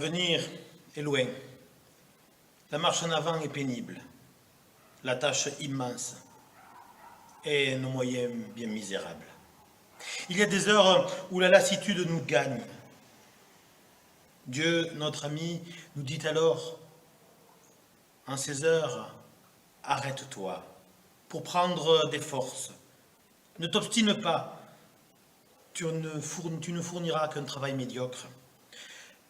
L'avenir est loin. La marche en avant est pénible. La tâche immense et nos moyens bien misérables. Il y a des heures où la lassitude nous gagne. Dieu, notre ami, nous dit alors, en ces heures, arrête-toi pour prendre des forces. Ne t'obstine pas, tu ne fourniras qu'un travail médiocre.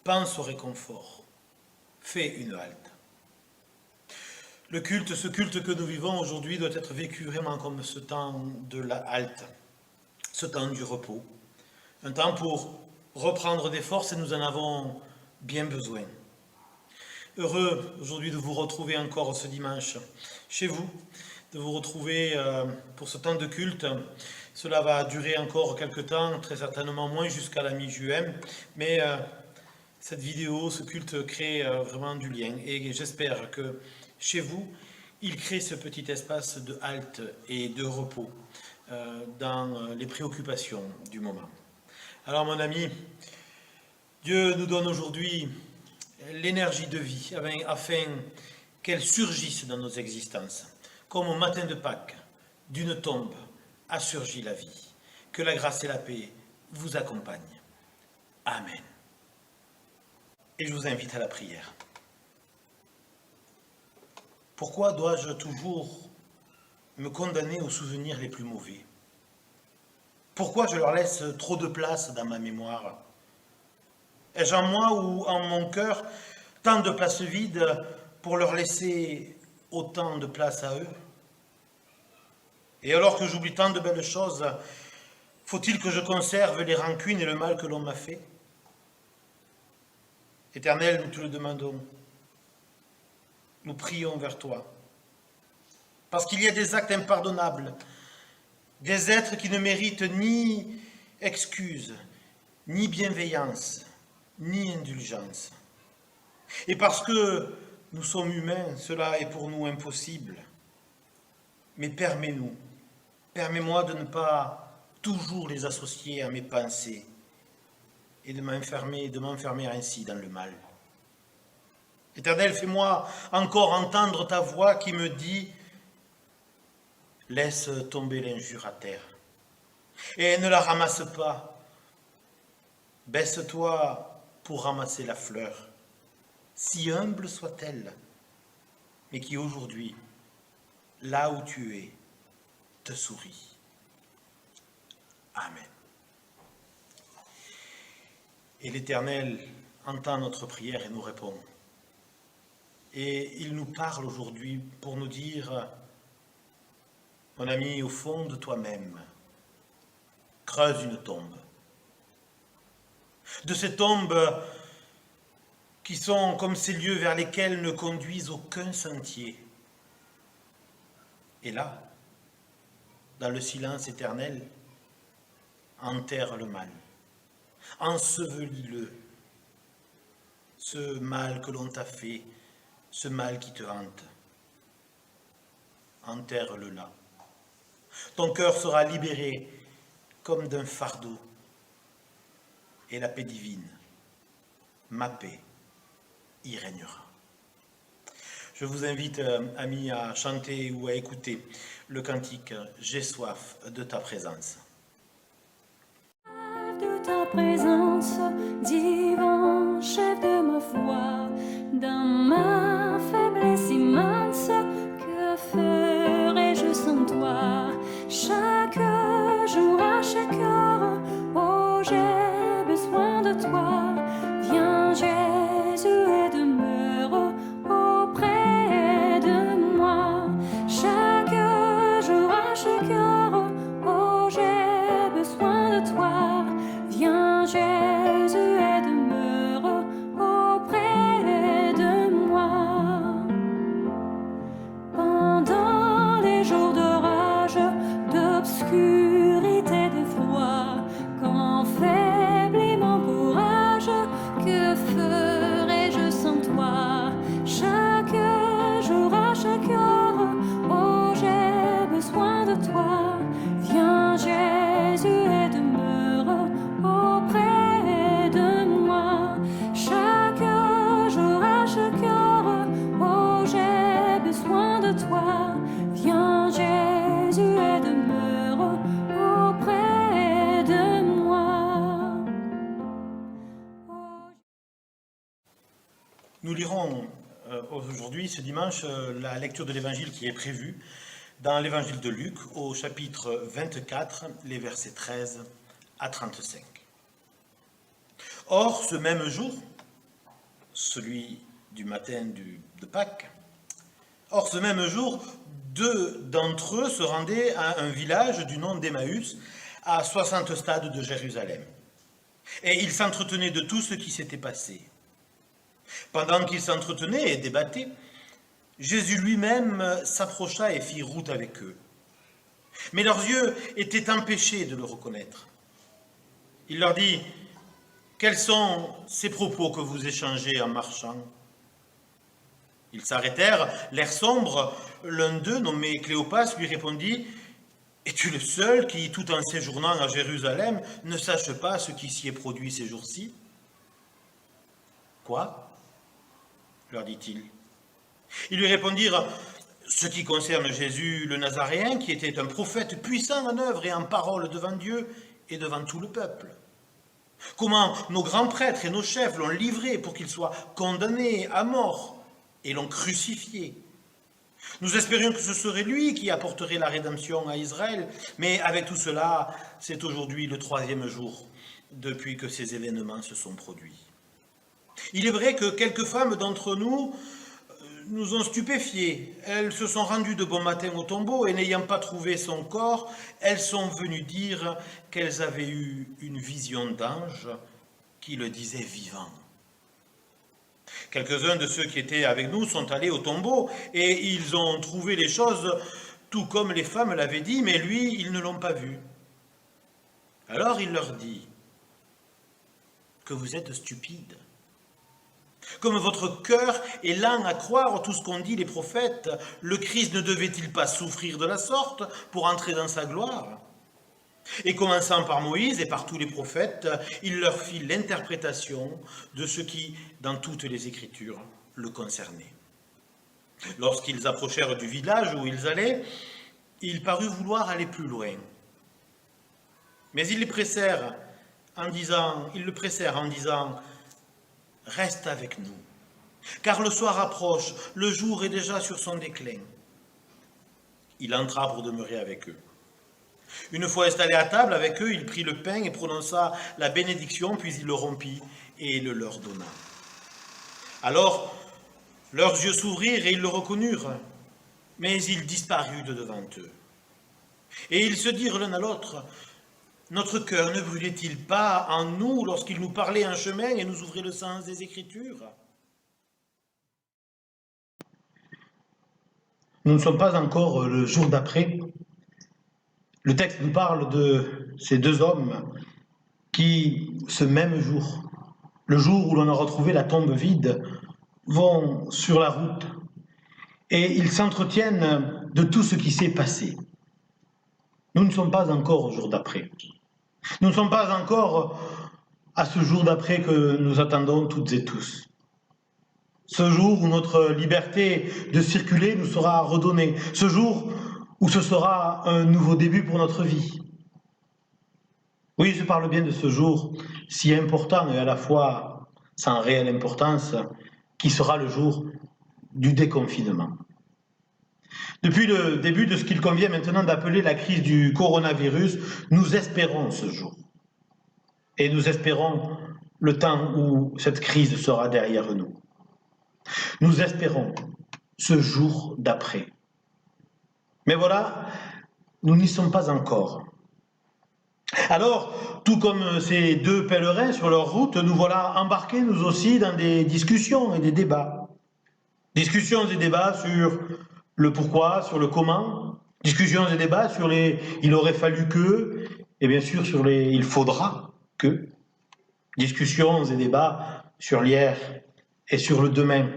Pense au réconfort, fais une halte. Ce culte que nous vivons aujourd'hui doit être vécu vraiment comme ce temps de la halte, ce temps du repos, un temps pour reprendre des forces et nous en avons bien besoin. Heureux aujourd'hui de vous retrouver encore ce dimanche chez vous, de vous retrouver pour ce temps de culte. Cela va durer encore quelques temps, très certainement moins jusqu'à la mi-juin, mais cette vidéo, ce culte crée vraiment du lien et j'espère que chez vous, il crée ce petit espace de halte et de repos dans les préoccupations du moment. Alors mon ami, Dieu nous donne aujourd'hui l'énergie de vie afin qu'elle surgisse dans nos existences. Comme au matin de Pâques, d'une tombe a surgi la vie. Que la grâce et la paix vous accompagnent. Amen. Et je vous invite à la prière. Pourquoi dois-je toujours me condamner aux souvenirs les plus mauvais? Pourquoi je leur laisse trop de place dans ma mémoire? Ai-je en moi ou en mon cœur tant de place vide pour leur laisser autant de place à eux? Et alors que j'oublie tant de belles choses, faut-il que je conserve les rancunes et le mal que l'on m'a fait? Éternel, nous te le demandons. Nous prions vers toi. Parce qu'il y a des actes impardonnables, des êtres qui ne méritent ni excuse, ni bienveillance, ni indulgence. Et parce que nous sommes humains, cela est pour nous impossible. Mais permets-moi de ne pas toujours les associer à mes pensées et de m'enfermer ainsi dans le mal. Éternel, fais-moi encore entendre ta voix qui me dit « Laisse tomber l'injure à terre et ne la ramasse pas. Baisse-toi pour ramasser la fleur, si humble soit-elle, mais qui aujourd'hui, là où tu es, te sourit. » Amen. Et l'Éternel entend notre prière et nous répond. Et il nous parle aujourd'hui pour nous dire, mon ami, au fond de toi-même, creuse une tombe. De ces tombes qui sont comme ces lieux vers lesquels ne conduisent aucun sentier. Et là, dans le silence éternel, enterre le mal, ensevelis-le, ce mal que l'on t'a fait, ce mal qui te hante. Enterre-le là. Ton cœur sera libéré comme d'un fardeau. Et la paix divine, ma paix, y régnera. Je vous invite, amis, à chanter ou à écouter le cantique « J'ai soif de ta présence ». De ta présence, divin chef de ma foi, dans ma faiblesse immense, que ferais-je sans toi? Chaque jour, à chaque heure, oh j'ai besoin de toi. Viens Jésus et demeure auprès de moi. Chaque jour, à chaque heure, oh j'ai besoin de toi. Viens Jésus et demeure auprès de moi. Pendant les jours d'orage, d'obscurité, de froid, quand faiblit mon courage, que ferais-je sans toi? Chaque jour, à chaque heure, oh j'ai besoin de toi. Viens Jésus et demeure auprès de moi. Chaque lirons aujourd'hui, ce dimanche, la lecture de l'évangile qui est prévue dans l'évangile de Luc, au chapitre 24, les versets 13 à 35. Or, ce même jour, celui du matin de Pâques, or, ce même jour, 2 d'entre eux se rendaient à un village du nom d'Emmaüs, à 60 stades de Jérusalem. Et ils s'entretenaient de tout ce qui s'était passé. Pendant qu'ils s'entretenaient et débattaient, Jésus lui-même s'approcha et fit route avec eux. Mais leurs yeux étaient empêchés de le reconnaître. Il leur dit, « Quels sont ces propos que vous échangez en marchant ?» Ils s'arrêtèrent, l'air sombre. L'un d'eux, nommé Cléopas, lui répondit, « Es-tu le seul qui, tout en séjournant à Jérusalem, ne sache pas ce qui s'y est produit ces jours-ci » ? Quoi ? Leur dit-il. Ils lui répondirent, « Ce qui concerne Jésus le Nazaréen, qui était un prophète puissant en œuvre et en parole devant Dieu et devant tout le peuple. Comment nos grands prêtres et nos chefs l'ont livré pour qu'il soit condamné à mort et l'ont crucifié. Nous espérions que ce serait lui qui apporterait la rédemption à Israël, mais avec tout cela, c'est aujourd'hui le 3e jour depuis que ces événements se sont produits. Il est vrai que quelques femmes d'entre nous nous ont stupéfiés. Elles se sont rendues de bon matin au tombeau et n'ayant pas trouvé son corps, elles sont venues dire qu'elles avaient eu une vision d'ange qui le disait vivant. Quelques-uns de ceux qui étaient avec nous sont allés au tombeau et ils ont trouvé les choses tout comme les femmes l'avaient dit, mais lui, ils ne l'ont pas vu. Alors il leur dit que vous êtes stupides. Comme votre cœur est lent à croire tout ce qu'ont dit les prophètes, le Christ ne devait-il pas souffrir de la sorte pour entrer dans sa gloire ? Et commençant par Moïse et par tous les prophètes, il leur fit l'interprétation de ce qui, dans toutes les Écritures, le concernait. Lorsqu'ils approchèrent du village où ils allaient, il parut vouloir aller plus loin. Mais ils le pressèrent en disant, « Reste avec nous, car le soir approche, le jour est déjà sur son déclin. » Il entra pour demeurer avec eux. Une fois installé à table avec eux, il prit le pain et prononça la bénédiction, puis il le rompit et le leur donna. Alors, leurs yeux s'ouvrirent et ils le reconnurent, mais il disparut de devant eux. Et ils se dirent l'un à l'autre, « Notre cœur ne brûlait-il pas en nous lorsqu'il nous parlait en chemin et nous ouvrait le sens des Écritures ?» Nous ne sommes pas encore le jour d'après. Le texte nous parle de ces 2 hommes qui, ce même jour, le jour où l'on a retrouvé la tombe vide, vont sur la route et ils s'entretiennent de tout ce qui s'est passé. Nous ne sommes pas encore au jour d'après. Nous ne sommes pas encore à ce jour d'après que nous attendons toutes et tous. Ce jour où notre liberté de circuler nous sera redonnée. Ce jour où ce sera un nouveau début pour notre vie. Oui, je parle bien de ce jour si important et à la fois sans réelle importance, qui sera le jour du déconfinement. Depuis le début de ce qu'il convient maintenant d'appeler la crise du coronavirus, nous espérons ce jour. Et nous espérons le temps où cette crise sera derrière nous. Nous espérons ce jour d'après. Mais voilà, nous n'y sommes pas encore. Alors, tout comme ces 2 pèlerins sur leur route, nous voilà embarqués nous aussi dans des discussions et des débats. Discussions et débats sur le pourquoi, sur le comment, discussions et débats sur les « il aurait fallu que » et bien sûr sur les « il faudra que », discussions et débats sur l'hier et sur le demain.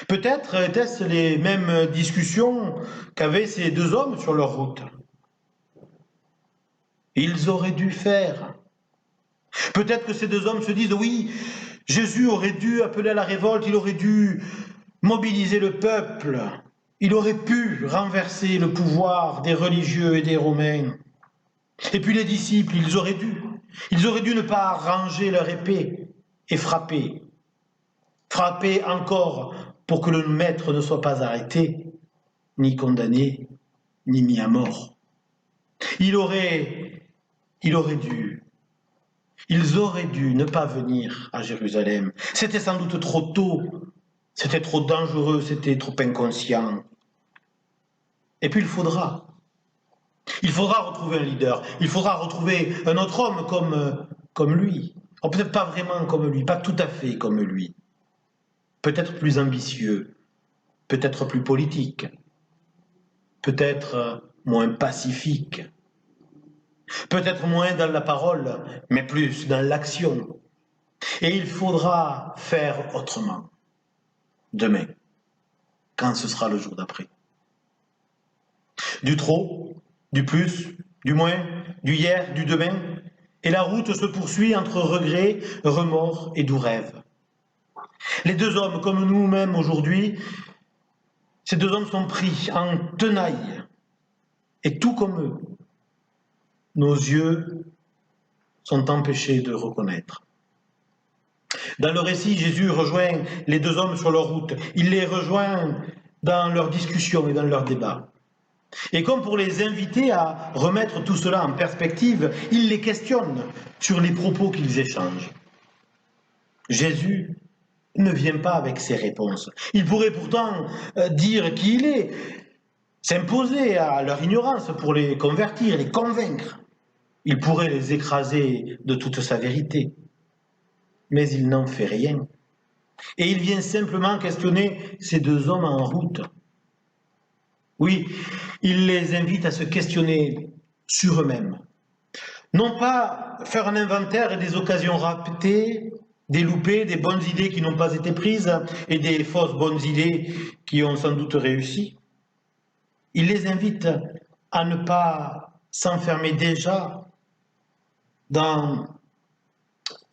Peut-être étaient-ce les mêmes discussions qu'avaient ces 2 hommes sur leur route. Ils auraient dû faire. Peut-être que ces 2 hommes se disent « oui, Jésus aurait dû appeler à la révolte, il aurait dû mobiliser le peuple, il aurait pu renverser le pouvoir des religieux et des Romains. Et puis les disciples, ils auraient dû ne pas ranger leur épée et frapper. frapper encore pour que le maître ne soit pas arrêté, ni condamné, ni mis à mort. Ils auraient dû ne pas venir à Jérusalem. C'était sans doute trop tôt, c'était trop dangereux, c'était trop inconscient. Et puis il faudra retrouver un leader, il faudra retrouver un autre homme comme lui. Oh, peut-être pas vraiment comme lui, pas tout à fait comme lui. Peut-être plus ambitieux, peut-être plus politique, peut-être moins pacifique, peut-être moins dans la parole, mais plus dans l'action. Et il faudra faire autrement, demain, quand ce sera le jour d'après. Du trop, du plus, du moins, du hier, du demain, et la route se poursuit entre regrets, remords et doux rêves. Les deux hommes, comme nous-mêmes aujourd'hui, ces deux hommes sont pris en tenaille, et tout comme eux, nos yeux sont empêchés de reconnaître. Dans le récit, Jésus rejoint les deux hommes sur leur route. Il les rejoint dans leur discussion et dans leur débat. Et comme pour les inviter à remettre tout cela en perspective, il les questionne sur les propos qu'ils échangent. Jésus ne vient pas avec ses réponses. Il pourrait pourtant dire qui il est, s'imposer à leur ignorance pour les convertir, les convaincre. Il pourrait les écraser de toute sa vérité. Mais il n'en fait rien. Et il vient simplement questionner ces deux hommes en route. Oui, il les invite à se questionner sur eux-mêmes. Non pas faire un inventaire des occasions ratées, des loupés, des bonnes idées qui n'ont pas été prises et des fausses bonnes idées qui ont sans doute réussi. Il les invite à ne pas s'enfermer déjà dans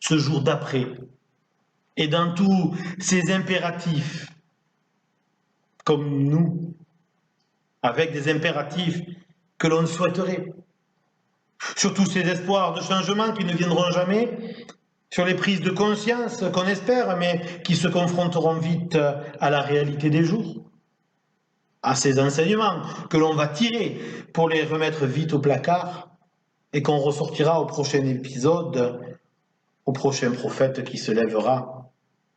ce jour d'après et dans tous ces impératifs comme nous, avec des impératifs que l'on souhaiterait, sur tous ces espoirs de changement qui ne viendront jamais, sur les prises de conscience qu'on espère, mais qui se confronteront vite à la réalité des jours, à ces enseignements que l'on va tirer pour les remettre vite au placard et qu'on ressortira au prochain épisode, au prochain prophète qui se lèvera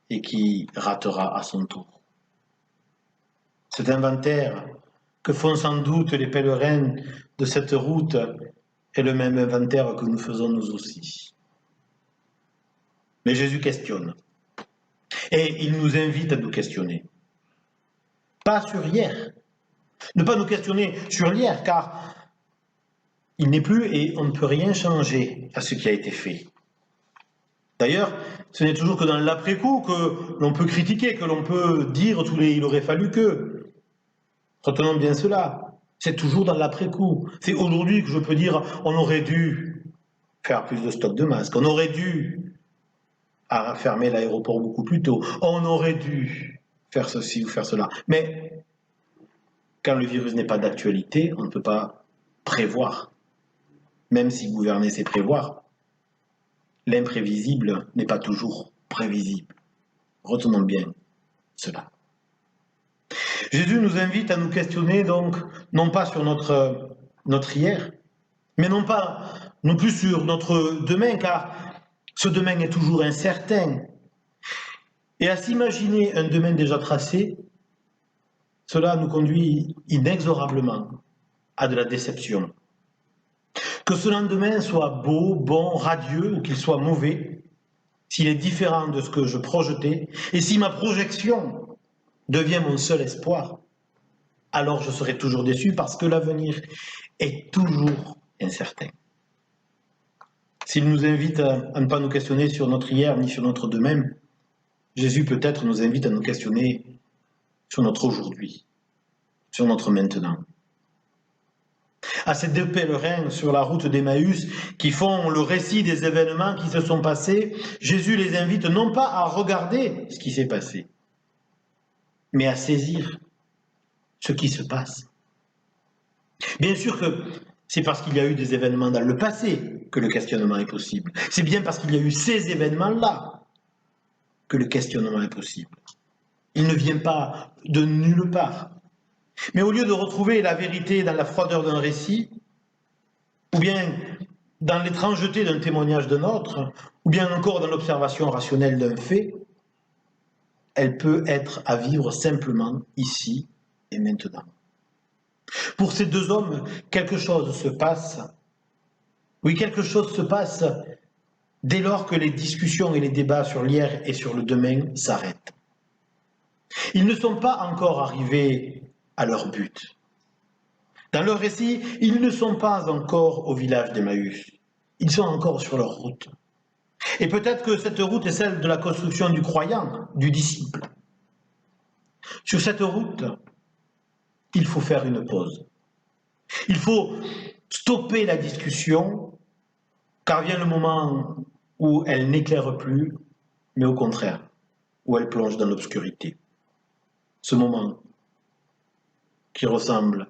et qui ratera à son tour. Cet inventaire que font sans doute les pèlerins de cette route est le même inventaire que nous faisons nous aussi. Mais Jésus questionne. Et il nous invite à nous questionner. Pas sur hier. Ne pas nous questionner sur l'hier, car il n'est plus et on ne peut rien changer à ce qui a été fait. D'ailleurs, ce n'est toujours que dans l'après-coup que l'on peut critiquer, que l'on peut dire il aurait fallu que. Retenons bien cela. C'est toujours dans l'après-coup. C'est aujourd'hui que je peux dire on aurait dû faire plus de stock de masques, on aurait dû fermer l'aéroport beaucoup plus tôt, on aurait dû faire ceci ou faire cela. Mais quand le virus n'est pas d'actualité, on ne peut pas prévoir. Même si gouverner c'est prévoir, l'imprévisible n'est pas toujours prévisible. Retenons bien cela. Jésus nous invite à nous questionner donc, non pas sur notre hier, mais non plus sur notre demain, car ce demain est toujours incertain. Et à s'imaginer un demain déjà tracé, cela nous conduit inexorablement à de la déception. Que ce lendemain soit beau, bon, radieux, ou qu'il soit mauvais, s'il est différent de ce que je projetais, et si ma projection devient mon seul espoir, alors je serai toujours déçu parce que l'avenir est toujours incertain. S'il nous invite à ne pas nous questionner sur notre hier ni sur notre demain, Jésus peut-être nous invite à nous questionner sur notre aujourd'hui, sur notre maintenant. À ces deux pèlerins sur la route d'Emmaüs qui font le récit des événements qui se sont passés, Jésus les invite non pas à regarder ce qui s'est passé, mais à saisir ce qui se passe. Bien sûr que c'est parce qu'il y a eu des événements dans le passé que le questionnement est possible. C'est bien parce qu'il y a eu ces événements-là que le questionnement est possible. Il ne vient pas de nulle part. Mais au lieu de retrouver la vérité dans la froideur d'un récit, ou bien dans l'étrangeté d'un témoignage d'un autre, ou bien encore dans l'observation rationnelle d'un fait, elle peut être à vivre simplement ici et maintenant. Pour ces deux hommes, quelque chose se passe. Oui, quelque chose se passe dès lors que les discussions et les débats sur l'hier et sur le demain s'arrêtent. Ils ne sont pas encore arrivés à leur but. Dans leur récit, ils ne sont pas encore au village d'Emmaüs. Ils sont encore sur leur route. Et peut-être que cette route est celle de la construction du croyant, du disciple. Sur cette route, il faut faire une pause. Il faut stopper la discussion, car vient le moment où elle n'éclaire plus, mais au contraire, où elle plonge dans l'obscurité. Ce moment qui ressemble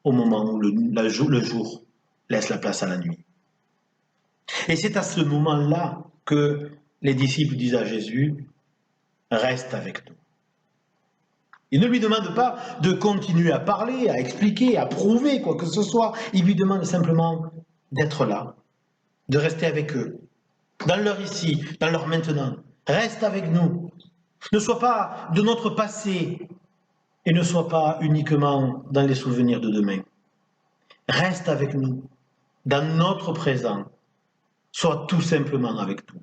au moment où le jour laisse la place à la nuit. Et c'est à ce moment-là que les disciples disent à Jésus, « Reste avec nous ». Ils ne lui demandent pas de continuer à parler, à expliquer, à prouver quoi que ce soit. Ils lui demandent simplement d'être là, de rester avec eux, dans leur ici, dans leur maintenant. Reste avec nous. Ne sois pas de notre passé et ne sois pas uniquement dans les souvenirs de demain. Reste avec nous, dans notre présent. Sois tout simplement avec nous.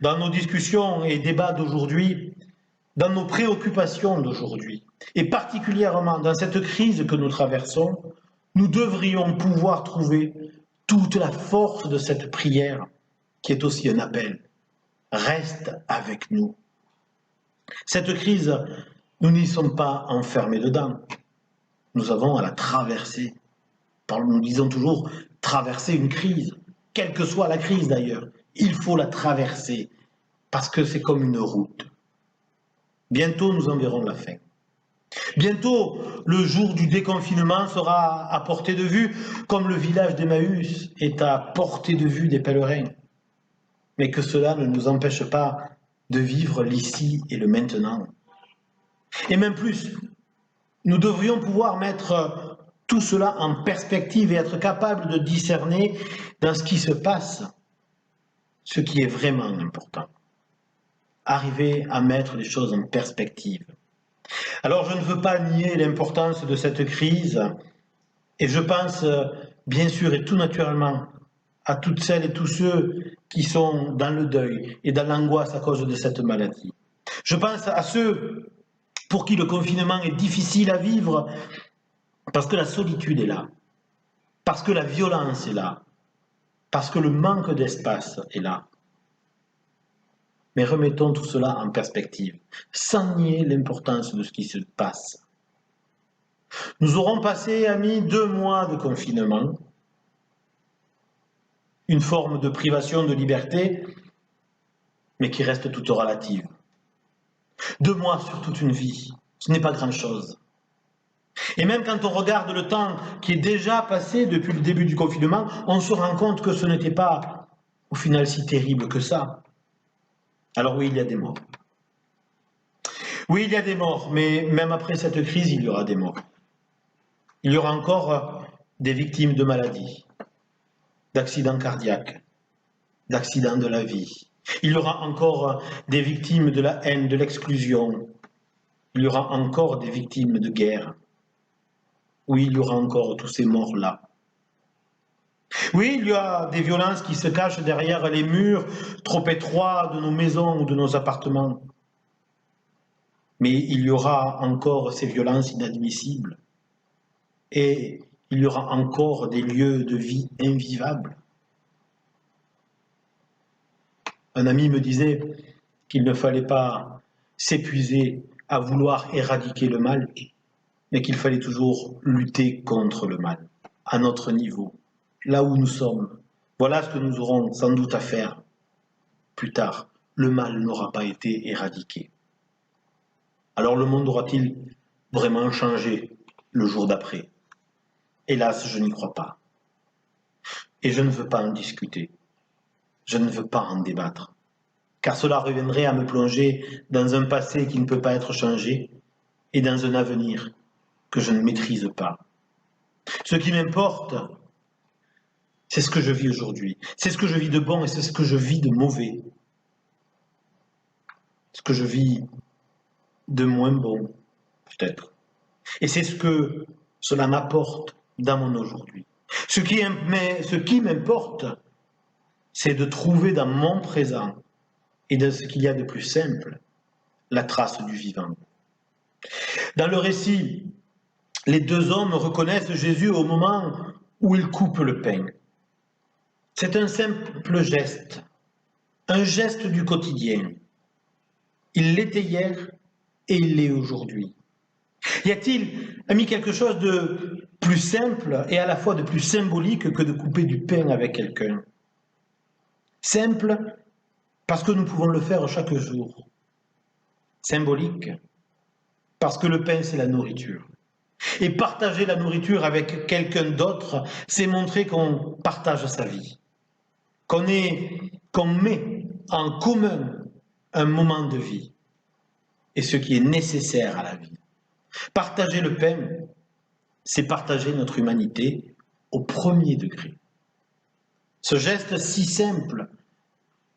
Dans nos discussions et débats d'aujourd'hui, dans nos préoccupations d'aujourd'hui, et particulièrement dans cette crise que nous traversons, nous devrions pouvoir trouver toute la force de cette prière, qui est aussi un appel. Reste avec nous. Cette crise, nous n'y sommes pas enfermés dedans. Nous avons à la traverser. Nous disons toujours traverser une crise, quelle que soit la crise d'ailleurs. Il faut la traverser, parce que c'est comme une route. Bientôt, nous en verrons la fin. Bientôt, le jour du déconfinement sera à portée de vue, comme le village d'Emmaüs est à portée de vue des pèlerins. Mais que cela ne nous empêche pas de vivre l'ici et le maintenant. Et même plus, nous devrions pouvoir mettre tout cela en perspective et être capables de discerner dans ce qui se passe ce qui est vraiment important. Arriver à mettre les choses en perspective. Alors je ne veux pas nier l'importance de cette crise et je pense bien sûr et tout naturellement à toutes celles et tous ceux qui sont dans le deuil et dans l'angoisse à cause de cette maladie. Je pense à ceux pour qui le confinement est difficile à vivre parce que la solitude est là, parce que la violence est là, parce que le manque d'espace est là. Mais remettons tout cela en perspective, sans nier l'importance de ce qui se passe. Nous aurons passé, amis, 2 mois de confinement, une forme de privation de liberté, mais qui reste toute relative. 2 mois sur toute une vie, ce n'est pas grand-chose. Et même quand on regarde le temps qui est déjà passé depuis le début du confinement, on se rend compte que ce n'était pas, au final, si terrible que ça. Alors oui, il y a des morts. Oui, il y a des morts, mais même après cette crise, il y aura des morts. Il y aura encore des victimes de maladies, d'accidents cardiaques, d'accidents de la vie. Il y aura encore des victimes de la haine, de l'exclusion. Il y aura encore des victimes de guerre. Oui, il y aura encore tous ces morts-là. Oui, il y a des violences qui se cachent derrière les murs trop étroits de nos maisons ou de nos appartements. Mais il y aura encore ces violences inadmissibles. Et il y aura encore des lieux de vie invivables. Un ami me disait qu'il ne fallait pas s'épuiser à vouloir éradiquer le mal, mais qu'il fallait toujours lutter contre le mal, à notre niveau, là où nous sommes. Voilà ce que nous aurons sans doute à faire plus tard. Le mal n'aura pas été éradiqué. Alors le monde aura-t-il vraiment changé le jour d'après? Hélas, je n'y crois pas. Et je ne veux pas en discuter. Je ne veux pas en débattre. car cela reviendrait à me plonger dans un passé qui ne peut pas être changé et dans un avenir que je ne maîtrise pas. Ce qui m'importe, c'est ce que je vis aujourd'hui. C'est ce que je vis de bon et c'est ce que je vis de mauvais. Ce que je vis de moins bon, peut-être. Et c'est ce que cela m'apporte dans mon aujourd'hui. Ce qui m'importe, c'est de trouver dans mon présent et dans ce qu'il y a de plus simple, la trace du vivant. Dans le récit, les deux hommes reconnaissent Jésus au moment où il coupe le pain. C'est un simple geste, un geste du quotidien. Il l'était hier et il l'est aujourd'hui. Y a-t-il, ami, quelque chose de plus simple et à la fois de plus symbolique que de couper du pain avec quelqu'un? Simple parce que nous pouvons le faire chaque jour. Symbolique parce que le pain, c'est la nourriture. Et partager la nourriture avec quelqu'un d'autre, c'est montrer qu'on partage sa vie, qu'on met en commun un moment de vie et ce qui est nécessaire à la vie. Partager le pain, c'est partager notre humanité au premier degré. Ce geste si simple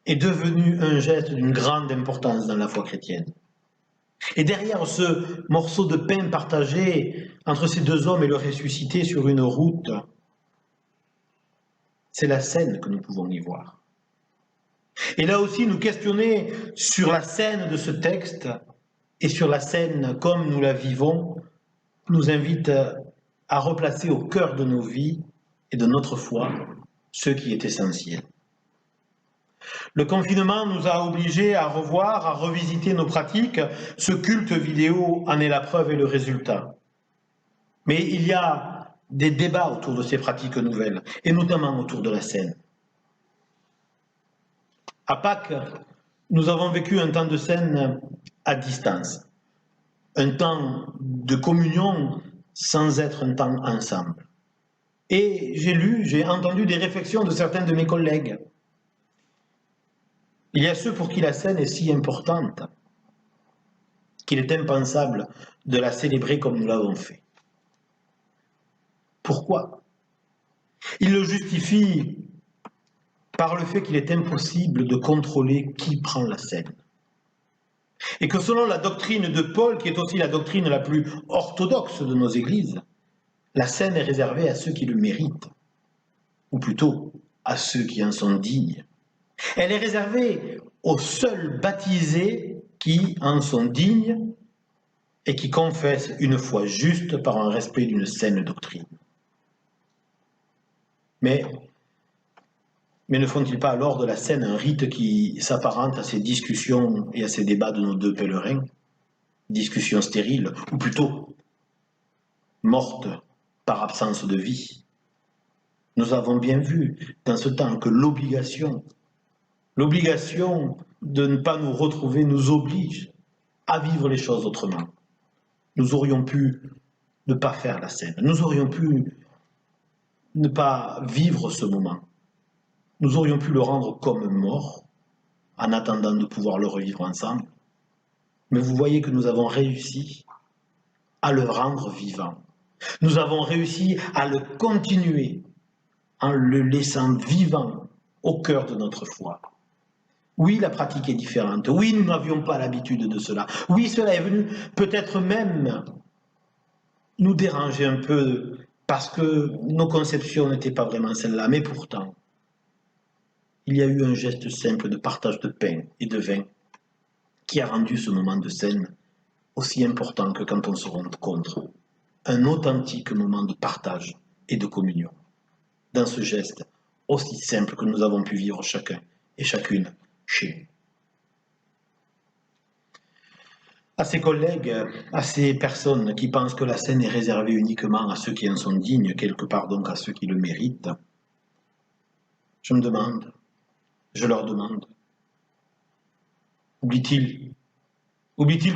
est devenu un geste d'une grande importance dans la foi chrétienne. Et derrière ce morceau de pain partagé entre ces deux hommes et le ressuscité sur une route, c'est la scène que nous pouvons y voir. Et là aussi, nous questionner sur la scène de ce texte et sur la scène comme nous la vivons, nous invite à replacer au cœur de nos vies et de notre foi ce qui est essentiel. Le confinement nous a obligés à revoir, à revisiter nos pratiques. Ce culte vidéo en est la preuve et le résultat. Mais il y a des débats autour de ces pratiques nouvelles, et notamment autour de la scène. À Pâques, nous avons vécu un temps de scène à distance, un temps de communion sans être un temps ensemble. Et j'ai entendu des réflexions de certains de mes collègues. Il y a ceux pour qui la scène est si importante qu'il est impensable de la célébrer comme nous l'avons fait. Pourquoi? Ils le justifient par le fait qu'il est impossible de contrôler qui prend la scène. Et que selon la doctrine de Paul, qui est aussi la doctrine la plus orthodoxe de nos églises, la scène est réservée à ceux qui le méritent, ou plutôt à ceux qui en sont dignes. Elle est réservée aux seuls baptisés qui en sont dignes et qui confessent une foi juste par un respect d'une saine doctrine. Mais ne font-ils pas alors de la scène un rite qui s'apparente à ces discussions et à ces débats de nos deux pèlerins? Discussions stériles, ou plutôt mortes par absence de vie. Nous avons bien vu dans ce temps que l'obligation de ne pas nous retrouver nous oblige à vivre les choses autrement. Nous aurions pu ne pas faire la scène, nous aurions pu ne pas vivre ce moment. Nous aurions pu le rendre comme mort, en attendant de pouvoir le revivre ensemble. Mais vous voyez que nous avons réussi à le rendre vivant. Nous avons réussi à le continuer en le laissant vivant au cœur de notre foi. Oui, la pratique est différente. Oui, nous n'avions pas l'habitude de cela. Oui, cela est venu peut-être même nous déranger un peu parce que nos conceptions n'étaient pas vraiment celles-là. Mais pourtant, il y a eu un geste simple de partage de pain et de vin qui a rendu ce moment de scène aussi important que quand on se rencontre. Un authentique moment de partage et de communion. Dans ce geste aussi simple que nous avons pu vivre chacun et chacune chez nous. À ces collègues, à ces personnes qui pensent que la scène est réservée uniquement à ceux qui en sont dignes, quelque part donc à ceux qui le méritent, je leur demande, oublie-t-il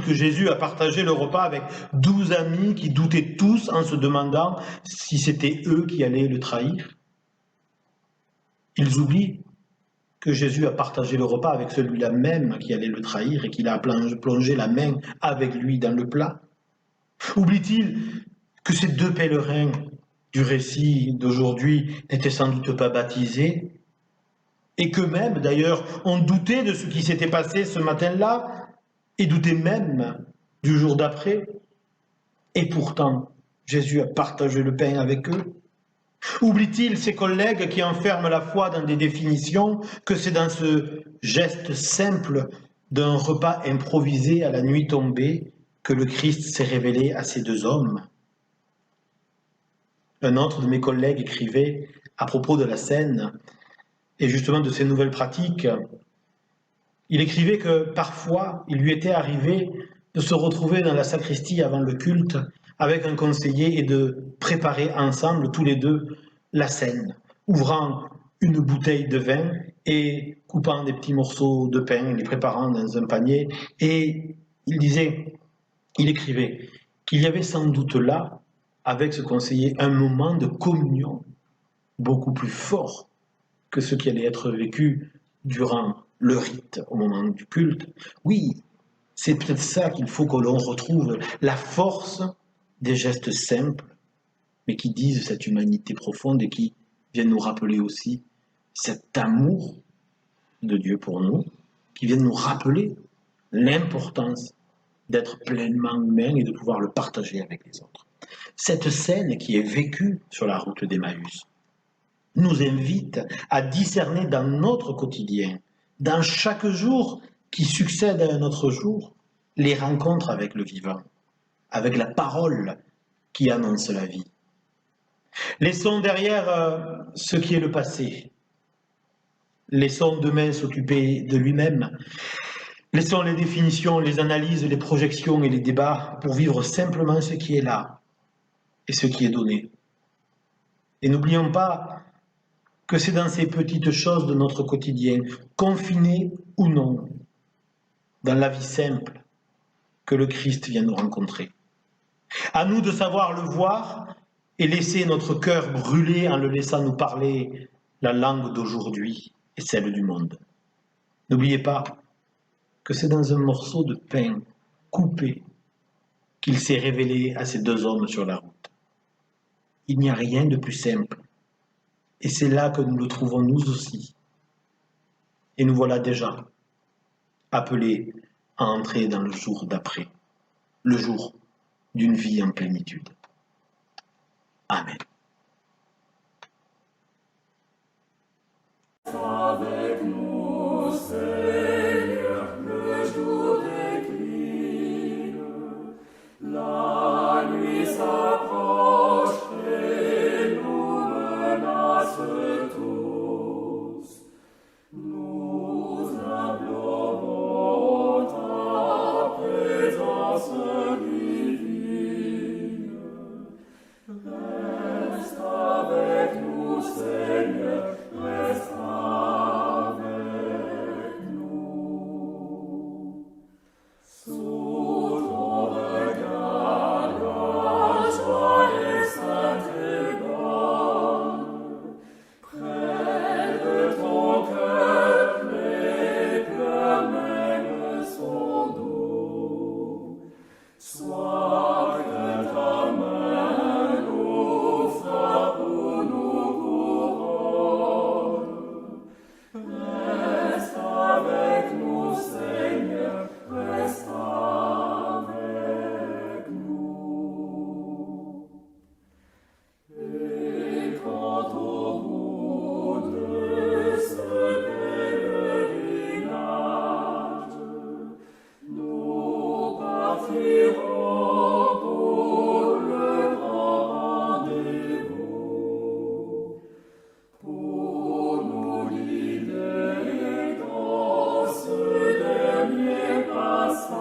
que Jésus a partagé le repas avec 12 amis qui doutaient tous en se demandant si c'était eux qui allaient le trahir? Ils oublient que Jésus a partagé le repas avec celui-là même qui allait le trahir et qu'il a plongé la main avec lui dans le plat? Oublie-t-il que ces deux pèlerins du récit d'aujourd'hui n'étaient sans doute pas baptisés et qu'eux-mêmes, d'ailleurs, ont douté de ce qui s'était passé ce matin-là et doutaient même du jour d'après? Et pourtant, Jésus a partagé le pain avec eux. Oublie-t-il ses collègues qui enferment la foi dans des définitions, que c'est dans ce geste simple d'un repas improvisé à la nuit tombée que le Christ s'est révélé à ces deux hommes? Un autre de mes collègues écrivait à propos de la scène et justement de ces nouvelles pratiques. Il écrivait que parfois il lui était arrivé de se retrouver dans la sacristie avant le culte avec un conseiller et de préparer ensemble, tous les deux, la scène, ouvrant une bouteille de vin et coupant des petits morceaux de pain, les préparant dans un panier. Et il écrivait qu'il y avait sans doute là, avec ce conseiller, un moment de communion beaucoup plus fort que ce qui allait être vécu durant le rite au moment du culte. Oui, c'est peut-être ça qu'il faut que l'on retrouve, la force des gestes simples, mais qui disent cette humanité profonde et qui viennent nous rappeler aussi cet amour de Dieu pour nous, qui viennent nous rappeler l'importance d'être pleinement humain et de pouvoir le partager avec les autres. Cette scène qui est vécue sur la route d'Emmaüs nous invite à discerner dans notre quotidien, dans chaque jour qui succède à un autre jour, les rencontres avec le vivant, avec la parole qui annonce la vie. Laissons derrière ce qui est le passé. Laissons demain s'occuper de lui-même. Laissons les définitions, les analyses, les projections et les débats pour vivre simplement ce qui est là et ce qui est donné. Et n'oublions pas que c'est dans ces petites choses de notre quotidien, confinées ou non, dans la vie simple, que le Christ vient nous rencontrer. À nous de savoir le voir et laisser notre cœur brûler en le laissant nous parler la langue d'aujourd'hui et celle du monde. N'oubliez pas que c'est dans un morceau de pain coupé qu'il s'est révélé à ces deux hommes sur la route. Il n'y a rien de plus simple. Et c'est là que nous le trouvons nous aussi. Et nous voilà déjà appelés à entrer dans le jour d'après, le jour d'une vie en plénitude. Amen. Avec nous, Seigneur, le jour décline, la nuit s'approche et nous menace tous. Nous implorons ta présence divine. Reste avec nous, Seigneur, reste avec nous. Sous ton regard, la joie est sainte et bonne. Près de ton cœur, les pleurs même sont doux. Sois que ta main nous frappe ou nous couronne. Reste avec nous, Seigneur, reste avec nous. Et quand au bout de ce pèlerinage, nous partirons pour le grand rendez-vous, pour nous guider dans ce dernier passage.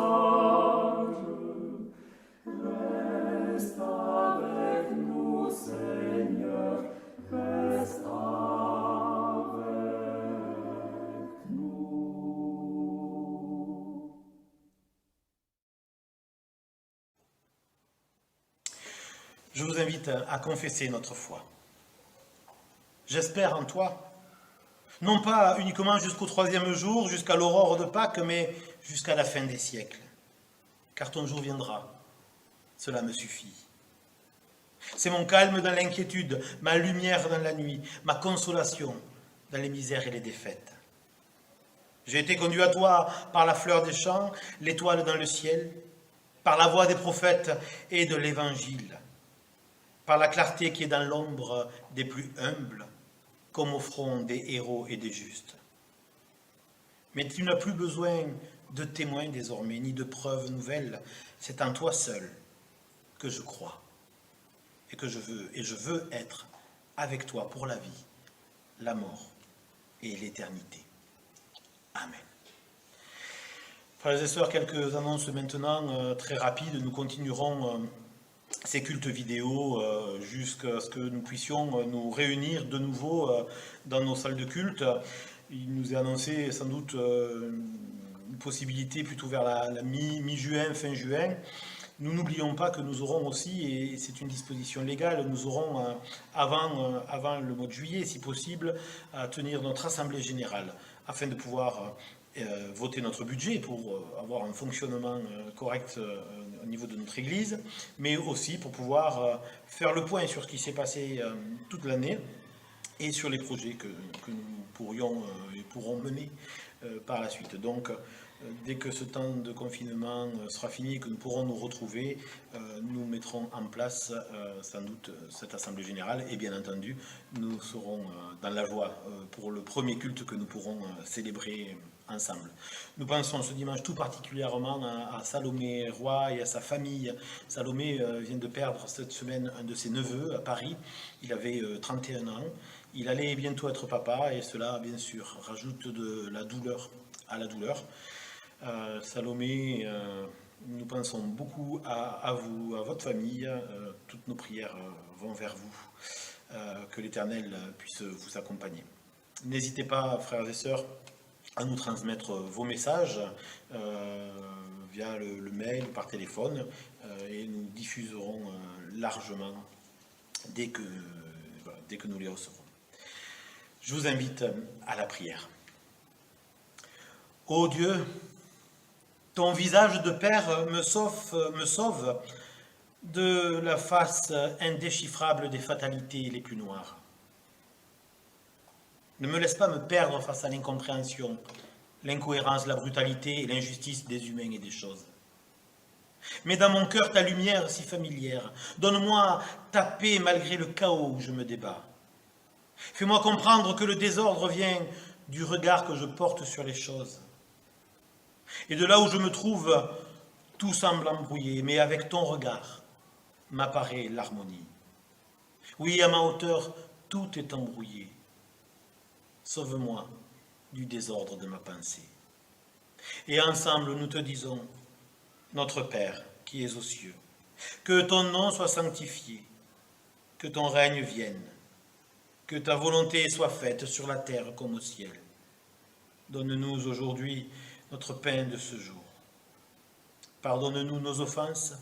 Reste avec nous, Seigneur, reste avec nous. Je vous invite à confesser notre foi. J'espère en toi. Non pas uniquement jusqu'au 3e jour, jusqu'à l'aurore de Pâques, mais jusqu'à la fin des siècles. Car ton jour viendra, cela me suffit. C'est mon calme dans l'inquiétude, ma lumière dans la nuit, ma consolation dans les misères et les défaites. J'ai été conduit à toi par la fleur des champs, l'étoile dans le ciel, par la voix des prophètes et de l'Évangile, par la clarté qui est dans l'ombre des plus humbles, comme au front des héros et des justes. Mais tu n'as plus besoin de témoins désormais, ni de preuves nouvelles. C'est en toi seul que je crois et que je veux être avec toi pour la vie, la mort et l'éternité. Amen. Frères et sœurs, quelques annonces maintenant très rapides. Nous continuerons ces cultes vidéo jusqu'à ce que nous puissions nous réunir de nouveau dans nos salles de culte. Il nous est annoncé sans doute une possibilité plutôt vers la mi-juin, fin juin. Nous n'oublions pas que nous aurons aussi, et c'est une disposition légale, nous aurons avant le mois de juillet, si possible, à tenir notre assemblée générale afin de pouvoir voter notre budget pour avoir un fonctionnement correct au niveau de notre Église, mais aussi pour pouvoir faire le point sur ce qui s'est passé toute l'année et sur les projets que nous pourrions et pourrons mener par la suite. Donc, dès que ce temps de confinement sera fini et que nous pourrons nous retrouver, nous mettrons en place sans doute cette Assemblée Générale et bien entendu, nous serons dans la joie pour le premier culte que nous pourrons célébrer ensemble. Nous pensons ce dimanche tout particulièrement à Salomé Roy et à sa famille. Salomé vient de perdre cette semaine un de ses neveux à Paris. Il avait 31 ans. Il allait bientôt être papa et cela, bien sûr, rajoute de la douleur à la douleur. Salomé, nous pensons beaucoup à vous, à votre famille. Toutes nos prières vont vers vous. Que l'Éternel puisse vous accompagner. N'hésitez pas, frères et sœurs, à nous transmettre vos messages via le mail ou par téléphone et nous diffuserons largement dès que nous les recevrons. Je vous invite à la prière. Ô Dieu, ton visage de Père me sauve de la face indéchiffrable des fatalités les plus noires. Ne me laisse pas me perdre face à l'incompréhension, l'incohérence, la brutalité et l'injustice des humains et des choses. Mets dans mon cœur ta lumière si familière. Donne-moi ta paix malgré le chaos où je me débat. Fais-moi comprendre que le désordre vient du regard que je porte sur les choses. Et de là où je me trouve, tout semble embrouillé, mais avec ton regard m'apparaît l'harmonie. Oui, à ma hauteur, tout est embrouillé. Sauve-moi du désordre de ma pensée. Et ensemble, nous te disons, notre Père qui es aux cieux, que ton nom soit sanctifié, que ton règne vienne, que ta volonté soit faite sur la terre comme au ciel. Donne-nous aujourd'hui notre pain de ce jour. Pardonne-nous nos offenses,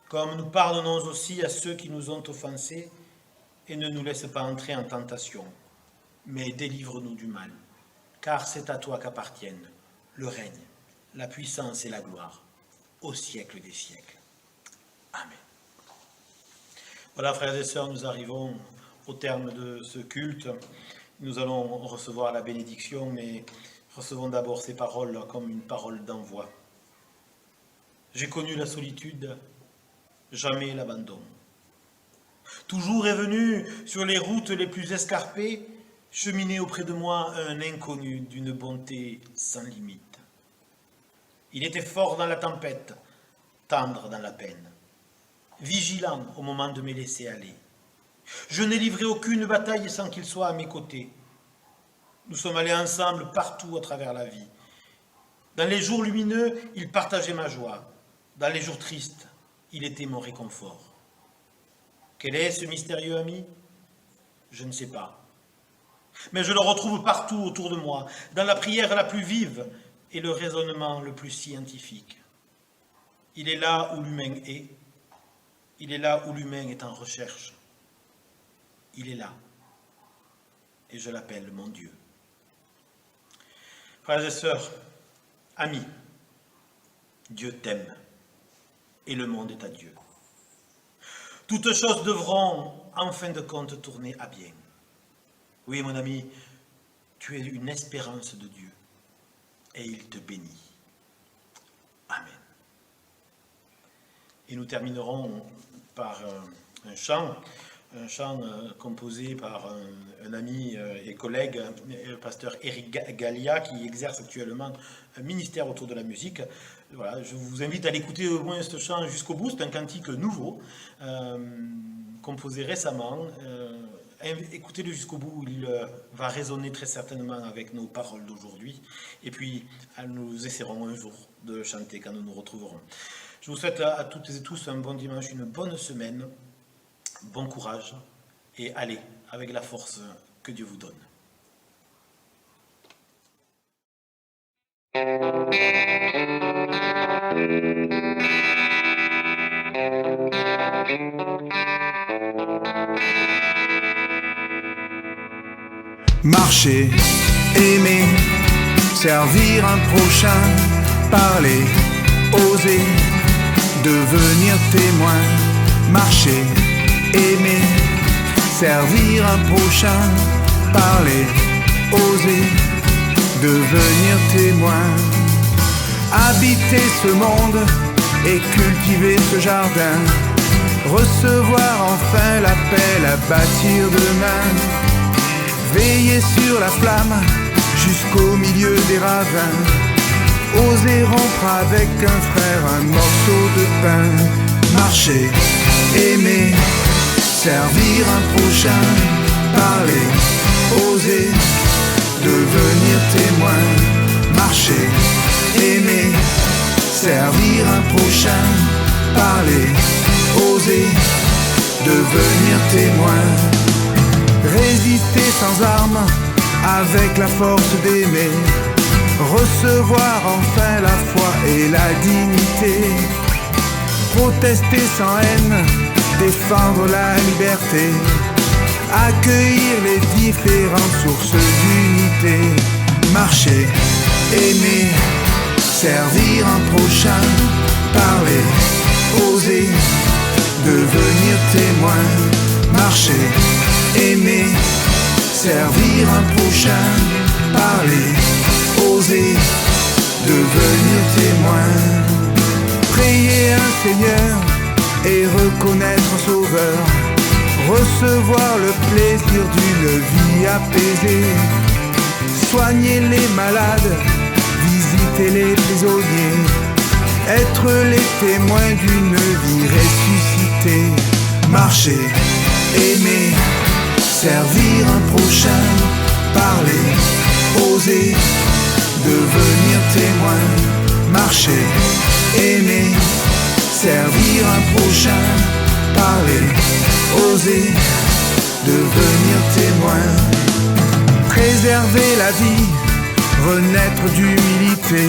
comme nous pardonnons aussi à ceux qui nous ont offensés, et ne nous laisse pas entrer en tentation, mais délivre-nous du mal, car c'est à toi qu'appartiennent le règne, la puissance et la gloire, au siècle des siècles. Amen. Voilà, frères et sœurs, nous arrivons au terme de ce culte. Nous allons recevoir la bénédiction, mais recevons d'abord ces paroles comme une parole d'envoi. J'ai connu la solitude, jamais l'abandon. Toujours est venu sur les routes les plus escarpées, cheminer auprès de moi un inconnu d'une bonté sans limite. Il était fort dans la tempête, tendre dans la peine, vigilant au moment de me laisser aller. Je n'ai livré aucune bataille sans qu'il soit à mes côtés. Nous sommes allés ensemble partout à travers la vie. Dans les jours lumineux, il partageait ma joie. Dans les jours tristes, il était mon réconfort. Quel est ce mystérieux ami? Je ne sais pas. Mais je le retrouve partout autour de moi, dans la prière la plus vive et le raisonnement le plus scientifique. Il est là où l'humain est. Il est là où l'humain est en recherche. Il est là. Et je l'appelle mon Dieu. Frères et sœurs, amis, Dieu t'aime et le monde est à Dieu. Toutes choses devront, en fin de compte, tourner à bien. Oui, mon ami, tu es une espérance de Dieu et il te bénit. Amen. Et nous terminerons par un chant composé par un ami et collègue, le pasteur Éric Gallia, qui exerce actuellement un ministère autour de la musique. Voilà, je vous invite à l'écouter au moins ce chant jusqu'au bout. C'est un cantique nouveau, composé récemment. Écoutez-le jusqu'au bout, il va résonner très certainement avec nos paroles d'aujourd'hui. Et puis, nous essaierons un jour de le chanter quand nous nous retrouverons. Je vous souhaite à toutes et tous un bon dimanche, une bonne semaine, bon courage, et allez avec la force que Dieu vous donne. Marcher, aimer, servir un prochain, parler, oser, devenir témoin. Marcher, aimer, servir un prochain, parler, oser, devenir témoin. Habiter ce monde et cultiver ce jardin, recevoir enfin l'appel à bâtir demain. Veiller sur la flamme jusqu'au milieu des ravins, oser rompre avec un frère un morceau de pain. Marcher, aimer, servir un prochain, parler, oser, devenir témoin. Marcher, aimer, servir un prochain, parler, oser, devenir témoin. Résister sans armes, avec la force d'aimer, recevoir enfin la foi et la dignité. Protester sans haine, défendre la liberté, accueillir les différentes sources d'unité. Marcher, aimer, servir un prochain, parler, oser, devenir témoin. Marcher, aimer, servir un prochain, parler, oser, devenir témoin. Prier un Seigneur et reconnaître un Sauveur, recevoir le plaisir d'une vie apaisée, soigner les malades, visiter les prisonniers, être les témoins d'une vie ressuscitée. Marcher, aimer, servir un prochain, parler, oser, devenir témoin. Marcher, aimer, servir un prochain, parler, oser, devenir témoin. Préserver la vie, renaître d'humilité,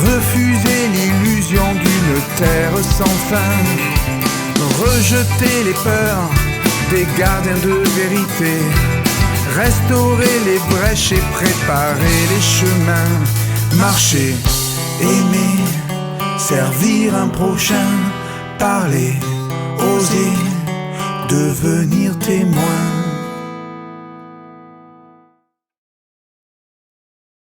refuser l'illusion d'une terre sans fin, rejeter les peurs des gardiens de vérité, restaurer les brèches et préparer les chemins. Marcher, aimer, servir un prochain, parler, oser, devenir témoin.